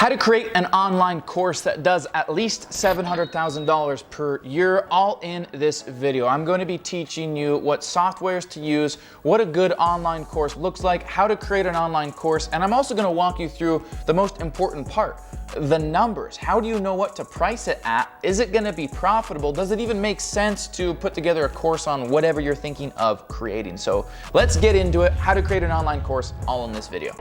How to create an online course that does at least $700,000 per year, all in this video. I'm going to be teaching you what softwares to use, what a good online course looks like, how to create an online course, and I'm also going to walk you through the most important part, the numbers. How do you know what to price it at? Is it going to be profitable? Does it even make sense to put together a course on whatever you're thinking of creating? So let's get into it. How to create an online course, all in this video.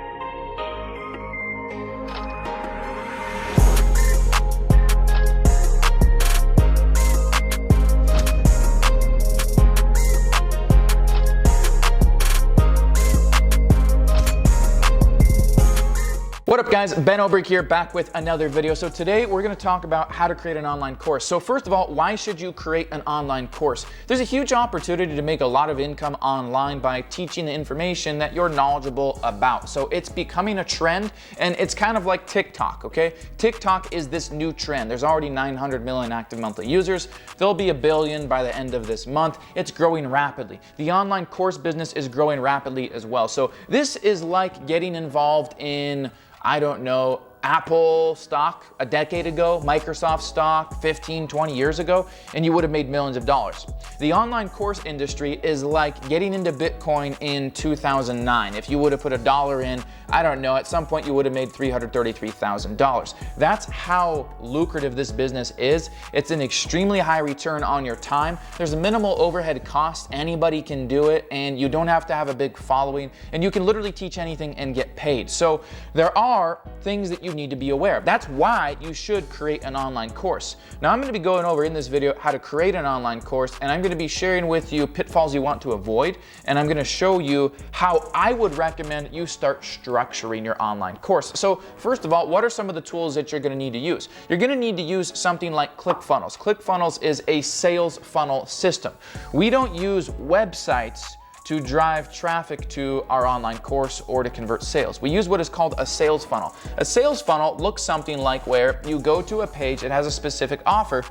What up guys, Ben Oberg here, back with another video. So today we're gonna talk about how to create an online course. So first of all, why should you create an online course? There's a huge opportunity to make a lot of income online by teaching the information that you're knowledgeable about. So it's becoming a trend, and it's kind of like TikTok, okay? TikTok is this new trend. There's already 900 million active monthly users. There'll be 1 billion by the end of this month. It's growing rapidly. The online course business is growing rapidly as well. So this is like getting involved in, I don't know, Apple stock a decade ago, Microsoft stock 15, 20 years ago, and you would have made millions of dollars. The online course industry is like getting into Bitcoin in 2009. If you would have put $1 in, I don't know, at some point you would have made $333,000. That's how lucrative this business is. It's an extremely high return on your time. There's a minimal overhead cost. Anybody can do it, and you don't have to have a big following, and you can literally teach anything and get paid. So there are things that you need to be aware of. That's why you should create an online course. Now I'm going to be going over in this video how to create an online course, and I'm going to be sharing with you pitfalls you want to avoid, and I'm going to show you how I would recommend you start structuring your online course. So first of all, what are some of the tools that you're going to need to use? You're going to need to use something like ClickFunnels. ClickFunnels is a sales funnel system. We don't use websites to drive traffic to our online course or to convert sales. We use what is called a sales funnel. A sales funnel looks something like where you go to a page, it has a specific offer,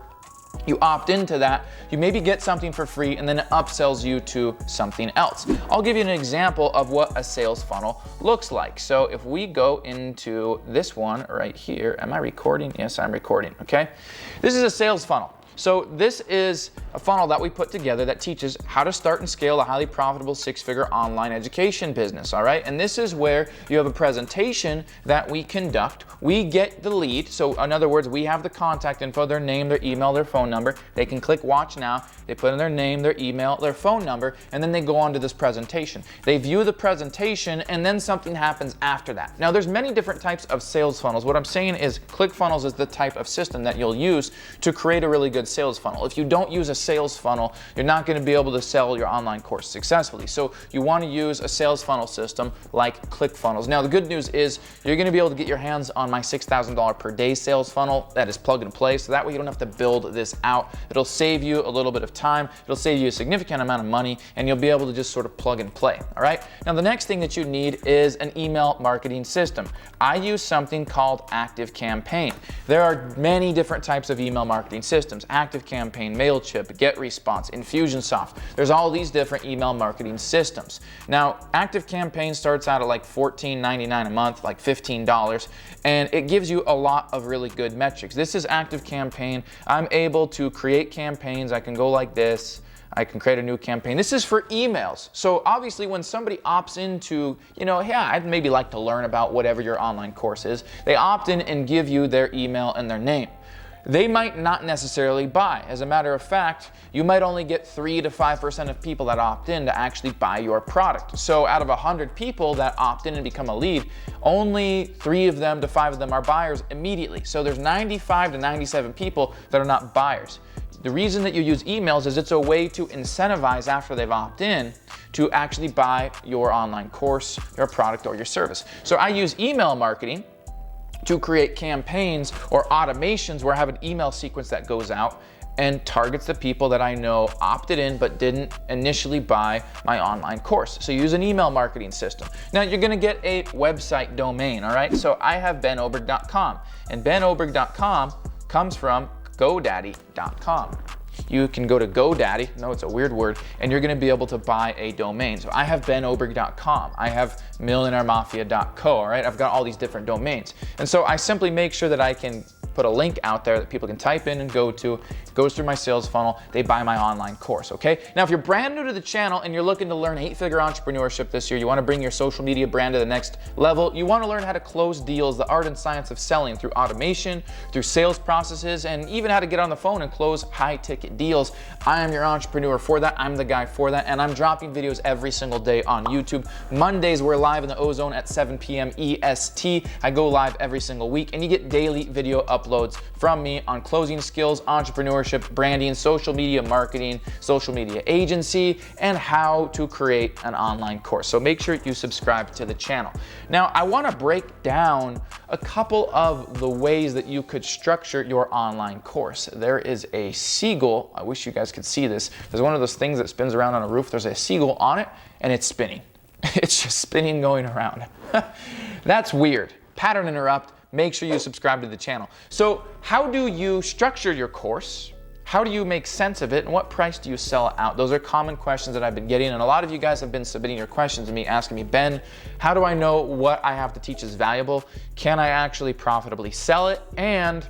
you opt into that, you maybe get something for free, and then it upsells you to something else. I'll give you an example of what a sales funnel looks like. So if we go into this one right here, am I recording? Yes, I'm recording, okay? This is a sales funnel. So this is a funnel that we put together that teaches how to start and scale a highly profitable 6-figure online education business, all right? And this is where you have a presentation that we conduct. We get the lead. So in other words, we have the contact info, their name, their email, their phone number. They can click watch now. They put in their name, their email, their phone number, and then they go on to this presentation. They view the presentation, and then something happens after that. Now there's many different types of sales funnels. What I'm saying is ClickFunnels is the type of system that you'll use to create a really good sales funnel. If you don't use a sales funnel, you're not going to be able to sell your online course successfully. So you want to use a sales funnel system like ClickFunnels. Now the good news is you're going to be able to get your hands on my $6,000 per day sales funnel that is plug and play, so that way you don't have to build this out. It'll save you a little bit of time, it'll save you a significant amount of money, and you'll be able to just sort of plug and play. All right. Now the next thing that you need is an email marketing system. I use something called ActiveCampaign. There are many different types of email marketing systems. ActiveCampaign, MailChimp, GetResponse, Infusionsoft. There's all these different email marketing systems. Now, ActiveCampaign starts out at like $14.99 a month, like $15, and it gives you a lot of really good metrics. This is ActiveCampaign. I'm able to create campaigns. I can go like this. I can create a new campaign. This is for emails. So obviously when somebody opts into, yeah, I'd maybe like to learn about whatever your online course is, they opt in and give you their email and their name. They might not necessarily buy. As a matter of fact, you might only get 3 to 5% of people that opt in to actually buy your product. So out of 100 people that opt in and become a lead, only 3 of them to 5 of them are buyers immediately. So there's 95 to 97 people that are not buyers. The reason that you use emails is it's a way to incentivize after they've opted in to actually buy your online course, your product, or your service. So I use email marketing to create campaigns or automations where I have an email sequence that goes out and targets the people that I know opted in but didn't initially buy my online course. So use an email marketing system. Now you're gonna get a website domain, all right? So I have benoberg.com, and benoberg.com comes from GoDaddy.com. you can go to GoDaddy, no, it's a weird word, and you're gonna be able to buy a domain. So I have benoberg.com, I have millionairemafia.co, all right? I've got all these different domains. And so I simply make sure that I can put a link out there that people can type in and go to, goes through my sales funnel, they buy my online course, okay? Now, if you're brand new to the channel and you're looking to learn 8-figure entrepreneurship this year, you wanna bring your social media brand to the next level, you wanna learn how to close deals, the art and science of selling through automation, through sales processes, and even how to get on the phone and close high ticket deals, I am your entrepreneur for that, I'm the guy for that, and I'm dropping videos every single day on YouTube. Mondays, we're live in the Ozone at 7 p.m. EST. I go live every single week, and you get daily video uploads from me on closing skills, entrepreneurship, branding, social media marketing, social media agency, and how to create an online course. So make sure you subscribe to the channel. Now, I want to break down a couple of the ways that you could structure your online course. There is a seagull. I wish you guys could see this. There's one of those things that spins around on a roof. There's a seagull on it, and it's spinning. It's just spinning, going around. That's weird. Pattern interrupt. Make sure you subscribe to the channel. So how do you structure your course? How do you make sense of it? And what price do you sell it out? Those are common questions that I've been getting. And a lot of you guys have been submitting your questions to me, asking me, Ben, how do I know what I have to teach is valuable? Can I actually profitably sell it? And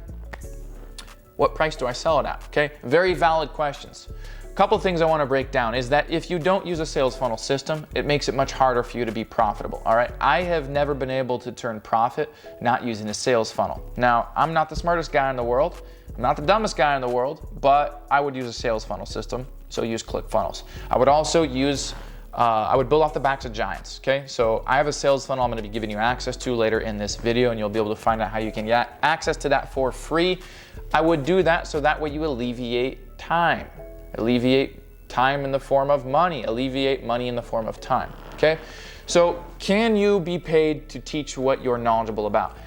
what price do I sell it at? Okay, very valid questions. Couple things I want to break down is that if you don't use a sales funnel system, it makes it much harder for you to be profitable, all right? I have never been able to turn profit not using a sales funnel. Now, I'm not the smartest guy in the world, I'm not the dumbest guy in the world, but I would use a sales funnel system, so use ClickFunnels. I would also use, I would build off the backs of giants, okay? So I have a sales funnel I'm gonna be giving you access to later in this video, and you'll be able to find out how you can get access to that for free. I would do that so that way you alleviate time. Alleviate time in the form of money, alleviate money in the form of time, okay? So can you be paid to teach what you're knowledgeable about?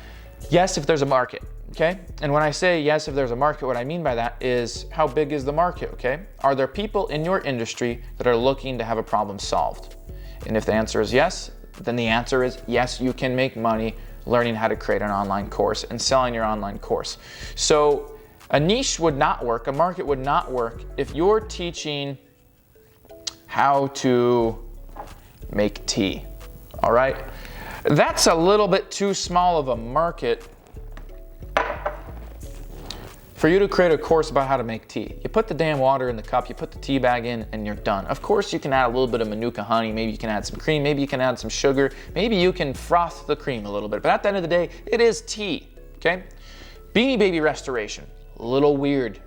Yes, if there's a market, okay? And when I say yes, if there's a market, what I mean by that is how big is the market, okay? Are there people in your industry that are looking to have a problem solved? And if the answer is yes, then the answer is yes, you can make money learning how to create an online course and selling your online course. So a niche would not work, a market would not work if you're teaching how to make tea, all right? That's a little bit too small of a market for you to create a course about how to make tea. You put the damn water in the cup, you put the tea bag in, and you're done. Of course, you can add a little bit of Manuka honey, maybe you can add some cream, maybe you can add some sugar, maybe you can froth the cream a little bit, but at the end of the day, it is tea, okay? Beanie Baby restoration. Little weird,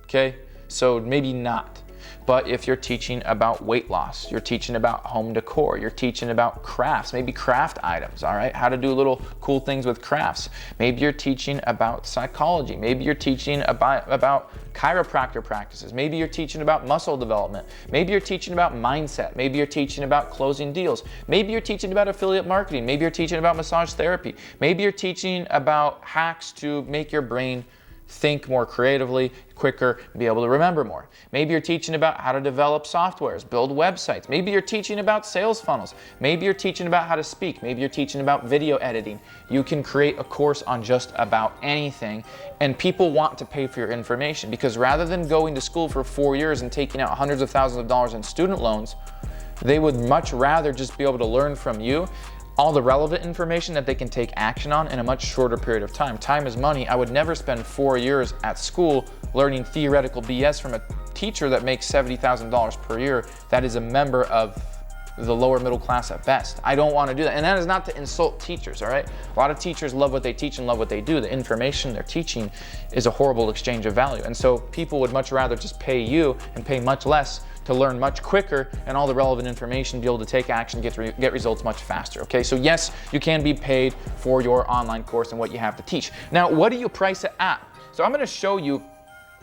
okay? So maybe not. But if you're teaching about weight loss, you're teaching about home decor, you're teaching about crafts, maybe craft items, all right? How to do little cool things with crafts. Maybe you're teaching about psychology. Maybe you're teaching about chiropractor practices. Maybe you're teaching about muscle development. Maybe you're teaching about mindset. Maybe you're teaching about closing deals. Maybe you're teaching about affiliate marketing. Maybe you're teaching about massage therapy. Maybe you're teaching about hacks to make your brain think more creatively, quicker, and be able to remember more. Maybe you're teaching about how to develop softwares, build websites. Maybe you're teaching about sales funnels. Maybe you're teaching about how to speak. Maybe you're teaching about video editing. You can create a course on just about anything, and people want to pay for your information because rather than going to school for 4 years and taking out hundreds of thousands of dollars in student loans, they would much rather just be able to learn from you all the relevant information that they can take action on in a much shorter period of time. Time is money. I would never spend 4 years at school learning theoretical BS from a teacher that makes $70,000 per year that is a member of the lower middle class at best. I don't want to do that. And that is not to insult teachers, all right? A lot of teachers love what they teach and love what they do. The information they're teaching is a horrible exchange of value. And so people would much rather just pay you and pay much less to learn much quicker and all the relevant information, be able to take action, get results much faster, okay? So yes, you can be paid for your online course and what you have to teach. Now, what do you price it at? So I'm gonna show you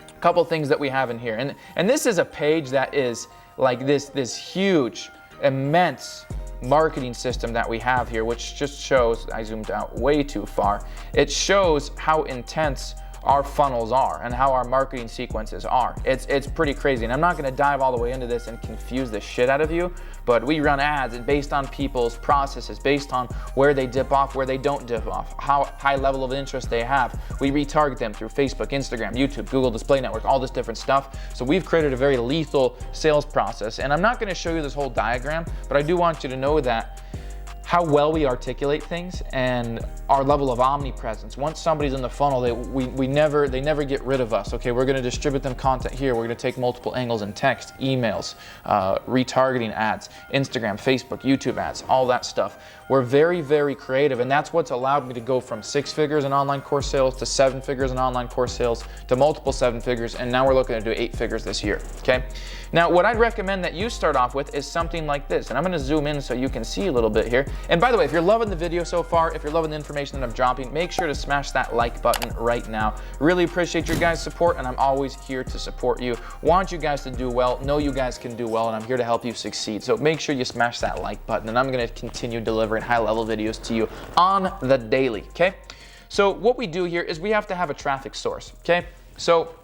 a couple things that we have in here. And this is a page that is like this huge, immense marketing system that we have here, which just shows, I zoomed out way too far. It shows how intense our funnels are and how our marketing sequences are. It's pretty crazy, and I'm not going to dive all the way into this and confuse the shit out of you, but we run ads and based on people's processes, based on where they dip off, where they don't dip off, how high level of interest they have. We retarget them through Facebook, Instagram, YouTube, Google Display Network, all this different stuff. So we've created a very lethal sales process, and I'm not going to show you this whole diagram, but I do want you to know that how well we articulate things and our level of omnipresence. Once somebody's in the funnel, they never get rid of us. Okay, we're going to distribute them content here. We're going to take multiple angles in text, emails, retargeting ads, Instagram, Facebook, YouTube ads, all that stuff. We're very, very creative, and that's what's allowed me to go from 6 figures in online course sales to 7 figures in online course sales to multiple 7 figures, and now we're looking to do 8 figures this year. Okay. Now, what I'd recommend that you start off with is something like this, and I'm going to zoom in so you can see a little bit here. And by the way, if you're loving the video so far, if you're loving the information that I'm dropping, make sure to smash that like button right now. Really appreciate your guys' support, and I'm always here to support you. Want you guys to do well, know you guys can do well, and I'm here to help you succeed. So make sure you smash that like button, and I'm going to continue delivering high-level videos to you on the daily, okay? So what we do here is we have to have a traffic source, okay? So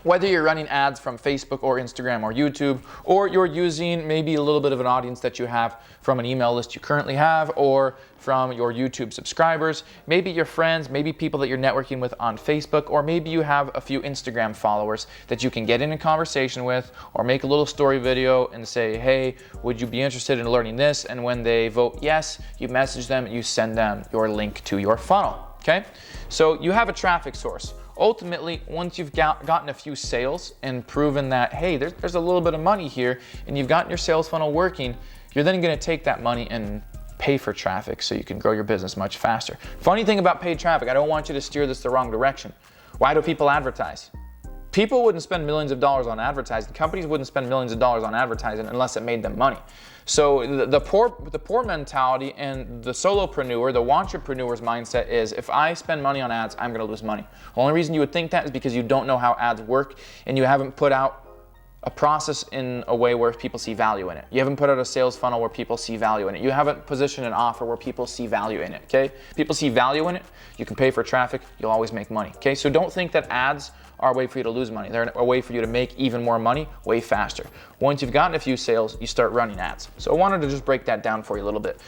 whether you're running ads from Facebook or Instagram or YouTube, or you're using maybe a little bit of an audience that you have from an email list you currently have, or from your YouTube subscribers, maybe your friends, maybe people that you're networking with on Facebook, or maybe you have a few Instagram followers that you can get in a conversation with, or make a little story video and say, hey, would you be interested in learning this? And when they vote yes, you message them, you send them your link to your funnel, okay? So you have a traffic source. Ultimately, once you've gotten a few sales and proven that, hey, there's a little bit of money here, and you've gotten your sales funnel working, you're then going to take that money and pay for traffic so you can grow your business much faster. Funny thing about paid traffic, I don't want you to steer this the wrong direction. Why do people advertise? People wouldn't spend millions of dollars on advertising. Companies wouldn't spend millions of dollars on advertising unless it made them money. So the poor mentality and the solopreneur, the entrepreneur's mindset is, if I spend money on ads, I'm going to lose money. The only reason you would think that is because you don't know how ads work, and you haven't put out a process in a way where people see value in it. You haven't put out a sales funnel where people see value in it. You haven't positioned an offer where people see value in it, okay? People see value in it, you can pay for traffic, you'll always make money, okay? So don't think that ads are a way for you to lose money. They're a way for you to make even more money way faster. Once you've gotten a few sales, you start running ads. So I wanted to just break that down for you a little bit.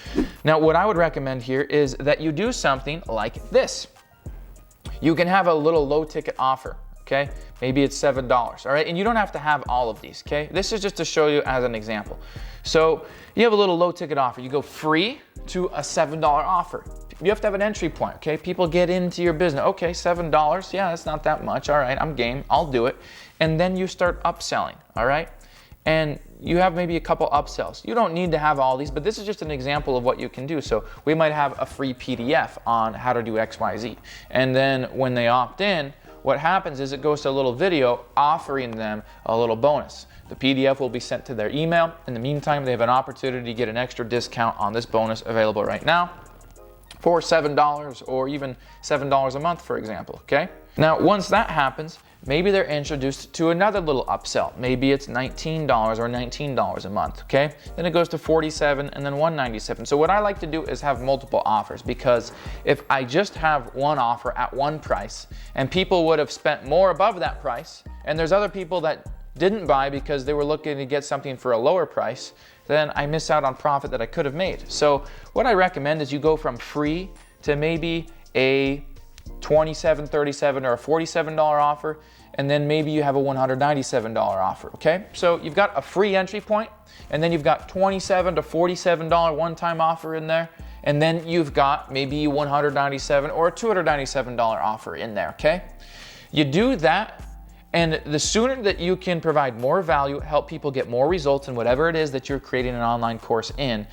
Now, what I would recommend here is that you do something like this. You can have a little low ticket offer. Okay, maybe it's $7, all right? And you don't have to have all of these, okay? This is just to show you as an example. So you have a little low ticket offer. You go free to a $7 offer. You have to have an entry point, okay? People get into your business. Okay, $7, yeah, that's not that much. All right, I'm game, I'll do it. And then you start upselling, all right? And you have maybe a couple upsells. You don't need to have all these, but this is just an example of what you can do. So we might have a free PDF on how to do XYZ. And then when they opt in, what happens is it goes to a little video offering them a little bonus. The PDF will be sent to their email. In the meantime, they have an opportunity to get an extra discount on this bonus available right now for $7 or even $7 a month, for example, okay? Now, once that happens, maybe they're introduced to another little upsell. Maybe it's $19 or $19 a month, okay? Then it goes to $47 and then $197. So what I like to do is have multiple offers, because if I just have one offer at one price and people would have spent more above that price, and there's other people that didn't buy because they were looking to get something for a lower price, then I miss out on profit that I could have made. So what I recommend is you go from free to maybe a $27, $37, or a $47 offer, and then maybe you have a $197 offer, okay? So you've got a free entry point, and then you've got $27 to $47 one-time offer in there, and then you've got maybe $197 or a $297 offer in there, okay? You do that, and the sooner that you can provide more value, help people get more results in whatever it is that you're creating an online course in,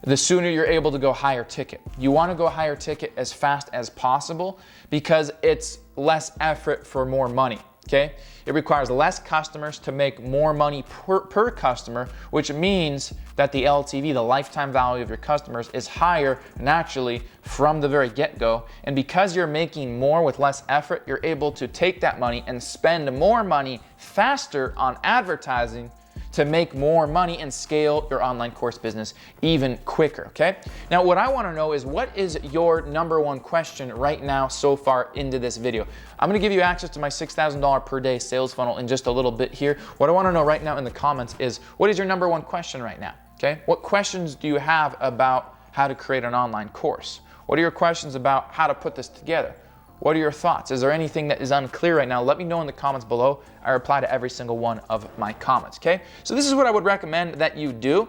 the sooner you're able to go higher ticket. You want to go higher ticket as fast as possible because it's less effort for more money, okay? It requires less customers to make more money per customer, which means that the LTV, the lifetime value of your customers, is higher naturally from the very get-go. And because you're making more with less effort, you're able to take that money and spend more money faster on advertising to make more money and scale your online course business even quicker, okay? Now, what I wanna know is, what is your number one question right now so far into this video? I'm gonna give you access to my $6,000 per day sales funnel in just a little bit here. What I wanna know right now in the comments is, what is your number one question right now, okay? What questions do you have about how to create an online course? What are your questions about how to put this together? What are your thoughts? Is there anything that is unclear right now? Let me know in the comments below. I reply to every single one of my comments, okay? So this is what I would recommend that you do.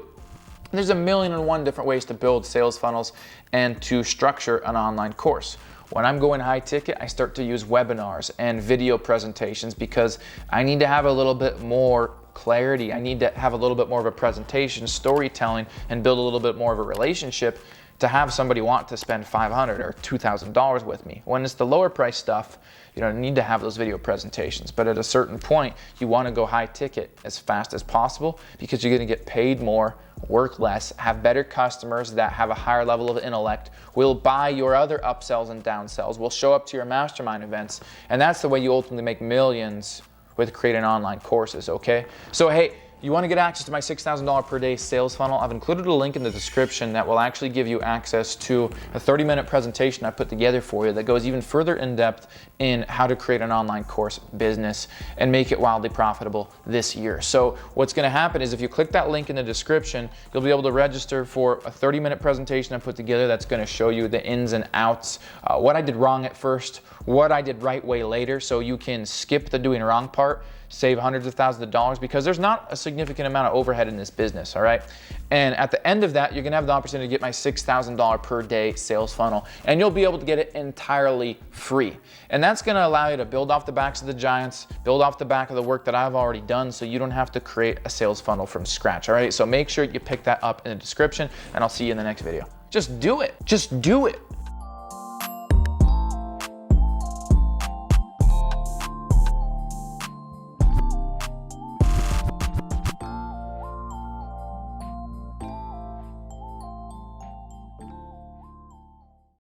There's a million and one different ways to build sales funnels and to structure an online course. When I'm going high ticket, I start to use webinars and video presentations because I need to have a little bit more clarity. I need to have a little bit more of a presentation, storytelling, and build a little bit more of a relationship to have somebody want to spend $500 or $2,000 with me. When it's the lower price stuff, you don't need to have those video presentations. But at a certain point, you want to go high ticket as fast as possible because you're going to get paid more, work less, have better customers that have a higher level of intellect, will buy your other upsells and downsells, will show up to your mastermind events. And that's the way you ultimately make millions with creating online courses, okay? So hey, you want to get access to my $6,000 per day sales funnel? I've included a link in the description that will actually give you access to a 30-minute presentation I put together for you that goes even further in depth in how to create an online course business and make it wildly profitable this year. So what's going to happen is, if you click that link in the description, you'll be able to register for a 30-minute presentation I put together that's going to show you the ins and outs, what I did wrong at first, what I did right way later, so you can skip the doing wrong part, save hundreds of thousands of dollars, because there's not a significant amount of overhead in this business, all right? And at the end of that, you're gonna have the opportunity to get my $6,000 per day sales funnel, and you'll be able to get it entirely free. And that's gonna allow you to build off the backs of the giants, build off the back of the work that I've already done, so you don't have to create a sales funnel from scratch, all right? So make sure you pick that up in the description, and I'll see you in the next video. Just do it. Just do it.